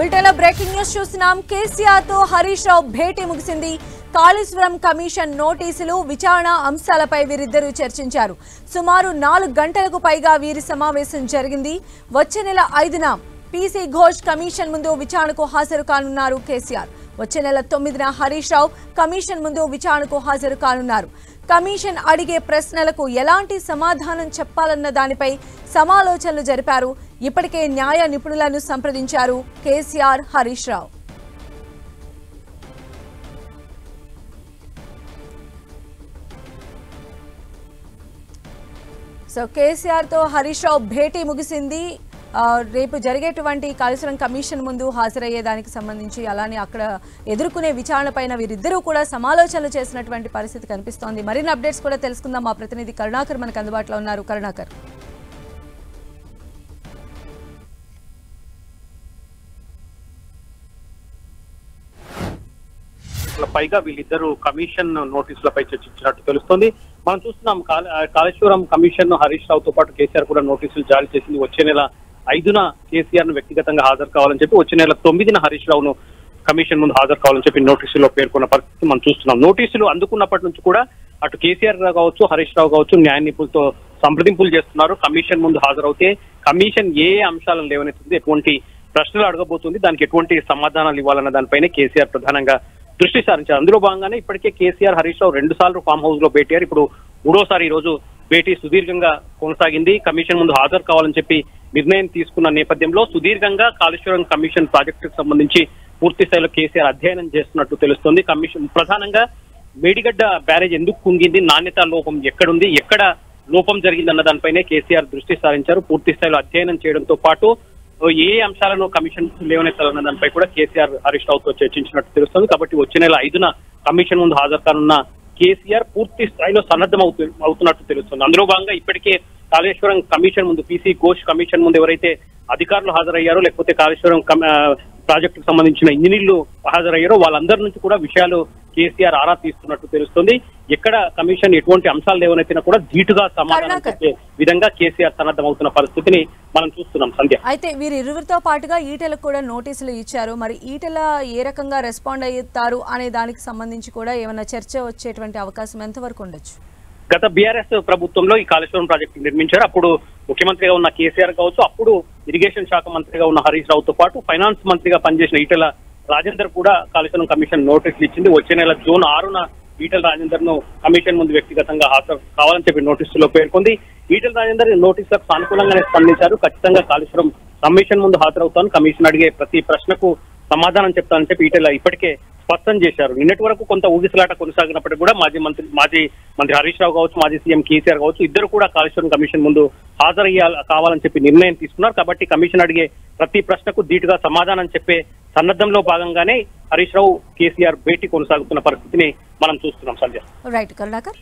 బులెటిన్లో breaking news చూస్తున్నాం. కేసీఆర్ తో హరీష్ రావు భేటీ ముగిసింది. కాళేశ్వరం కమిషన్ నోటీసులు, విచారణ అంశాలపై వీరిద్దరూ చర్చించారు. సుమారు 4 గంటలకు పైగా వీరి సమావేశం జరిగింది. వచ్చే నెల 5న పీసీ ఘోష్ కమిషన్ ముందు విచారణకు హాజరు కానున్నారు కేసీఆర్. వచ్చే నెల 9న హరీష్ రావు కమిషన్ ముందు విచారణకు హాజరు కానున్నారు. కమిషన్ అడిగే ప్రశ్నలకు ఎలాంటి సమాధానం చెప్పాలన్న దానిపై సమాలోచనలు జరిపారు. ఇప్పటికే న్యాయ నిపుణులను సంప్రదించారు కేసీఆర్, హరీష్ రావు. సో కేసీఆర్ తో హరీష్ రావు భేటీ ముగిసింది. రేపు జరిగేటువంటి కాళేశ్వరం కమిషన్ ముందు హాజరయ్యేదానికి సంబంధించి అలానే అక్కడ ఎదుర్కొనే విచారణ పైన వీరిద్దరూ కూడా సమాలోచనలు చేసినటువంటి పరిస్థితి కనిపిస్తోంది. మరిన్ని అప్డేట్స్ కూడా తెలుసుకుందాం. మా ప్రతినిధి కరుణాకర్ మనకు అందుబాటులో ఉన్నారు. కరుణాకర్, పైగా వీళ్ళిద్దరూ కమిషన్ నోటీసులపై చర్చించినట్టు తెలుస్తోంది. మనం చూస్తున్నాం కాళేశ్వరం కమిషన్ హరీష్ రావుతో పాటు కేసీఆర్ కూడా నోటీసులు జారీ చేసింది. వచ్చే నెల 5న కేసీఆర్ ను వ్యక్తిగతంగా హాజరు కావాలని చెప్పి, వచ్చే నెల 9న హరీష్ రావును కమిషన్ ముందు హాజరు కావాలని చెప్పి నోటీసుల్లో పేర్కొన్న పరిస్థితి మనం చూస్తున్నాం. నోటీసులు అందుకున్నప్పటి నుంచి కూడా అటు కేసీఆర్ కావచ్చు, హరీష్ రావు కావచ్చు న్యాయ నిపుణులతో సంప్రదింపులు చేస్తున్నారు. కమిషన్ ముందు హాజరవుతే కమిషన్ ఏ అంశాలను లేవనెత్తుంది, ఎటువంటి ప్రశ్నలు అడగబోతుంది, దానికి ఎటువంటి సమాధానాలు ఇవ్వాలన్న దానిపైనే కేసీఆర్ ప్రధానంగా దృష్టి సారించారు. అందులో భాగంగానే ఇప్పటికే కేసీఆర్, హరీష్ రావు 2 సార్లు ఫామ్ హౌస్ లో భేటీ అయ్యారు. ఇప్పుడు 3వసారి ఈ రోజు భేటీ సుదీర్ఘంగా కొనసాగింది. కమిషన్ ముందు హాజరు కావాలని చెప్పి నిర్ణయం తీసుకున్న నేపథ్యంలో సుదీర్ఘంగా కాళేశ్వరం కమిషన్ ప్రాజెక్టుకు సంబంధించి పూర్తి స్థాయిలో కేసీఆర్ అధ్యయనం చేస్తున్నట్టు తెలుస్తోంది. కమిషన్ ప్రధానంగా మేడిగడ్డ బ్యారేజ్ ఎందుకు కుంగింది, నాణ్యత లోపం ఎక్కడుంది, ఎక్కడ లోపం జరిగిందన్న దానిపైనే కేసీఆర్ దృష్టి సారించారు. పూర్తి స్థాయిలో అధ్యయనం చేయడంతో పాటు ఏ అంశాలను కమిషన్ లేవనెత్తాలన్న దానిపై కూడా కేసీఆర్, హరీష్ రావుతో చర్చించినట్టు తెలుస్తుంది. కాబట్టి వచ్చే నెల 5న కమిషన్ ముందు హాజరు కానున్న కేసీఆర్ పూర్తి స్థాయిలో సన్నద్ధం అవుతున్నట్టు తెలుస్తుంది. అందులో భాగంగా ఇప్పటికే కాళేశ్వరం కమిషన్ ముందు, పీసీ ఘోష్ కమిషన్ ముందు ఎవరైతే అధికారులు హాజరయ్యారో, లేకపోతే కాళేశ్వరం ప్రాజెక్టుకు సంబంధించిన ఇంజనీర్లు హాజరయ్యారో వాళ్ళందరి నుంచి కూడా విషయాలు కేసీఆర్ ఆరా తీస్తున్నట్టు తెలుస్తుంది. ఎక్కడ కమిషన్ ఎటువంటి అంశాలు లేవనెత్తినా కూడా ధీటుగా సమాధానం చెప్పే విధంగా కేసీఆర్ సన్నద్ధం అవుతున్న పరిస్థితిని మనం చూస్తున్నాం. సంధ్య, అయితే వీరిరువురితో పాటుగా ఈటెలకు కూడా నోటీసులు ఇచ్చారు. మరి ఈటెల ఏ రకంగా రెస్పాండ్ అయ్యారు అనే దానికి సంబంధించి కూడా ఏమైనా చర్చ వచ్చేటువంటి అవకాశం ఎంతవరకు ఉండొచ్చు? గత బీఆర్ఎస్ ప్రభుత్వంలో ఈ కాళేశ్వరం ప్రాజెక్టు నిర్మించారు. అప్పుడు ముఖ్యమంత్రిగా ఉన్న కేసీఆర్ కావచ్చు, అప్పుడు ఇరిగేషన్ శాఖ మంత్రిగా ఉన్న హరీష్ రావుతో పాటు ఫైనాన్స్ మంత్రిగా పనిచేసిన ఈటెల రాజేందర్ కూడా కాళేశ్వరం కమిషన్ నోటీసులు ఇచ్చింది. వచ్చే నెల జూన్ 6న ఈటెల రాజేందర్ ను కమిషన్ ముందు వ్యక్తిగతంగా హాజరు కావాలని చెప్పి నోటీసులో పేర్కొంది. ఈటెల రాజేందర్ నోటీసులకు సానుకూలంగానే స్పందించారు. ఖచ్చితంగా కాళేశ్వరం కమిషన్ ముందు హాజరవుతాను, కమిషన్ అడిగే ప్రతి ప్రశ్నకు సమాధానం చెప్తానని చెప్పి ఈటెల ఇప్పటికే స్పష్టం చేశారు. నిన్నటి వరకు కొంత ఊగిసలాట కొనసాగినప్పటికీ కూడా మాజీ మంత్రి హరీష్ రావు కావచ్చు, మాజీ సీఎం కేసీఆర్ కావచ్చు, ఇద్దరు కూడా కాళేశ్వరం కమిషన్ ముందు కావాలని చెప్పి నిర్ణయం తీసుకున్నారు. కాబట్టి కమిషన్ అడిగే ప్రతి ప్రశ్నకు ధీటుగా సమాధానం చెప్పే సన్నద్ధంలో భాగంగానే హరీష్ రావు, కేసీఆర్ భేటీ కొనసాగుతున్న పరిస్థితిని మనం చూస్తున్నాం. సంధ్య, రైట్ కరుణాకర్.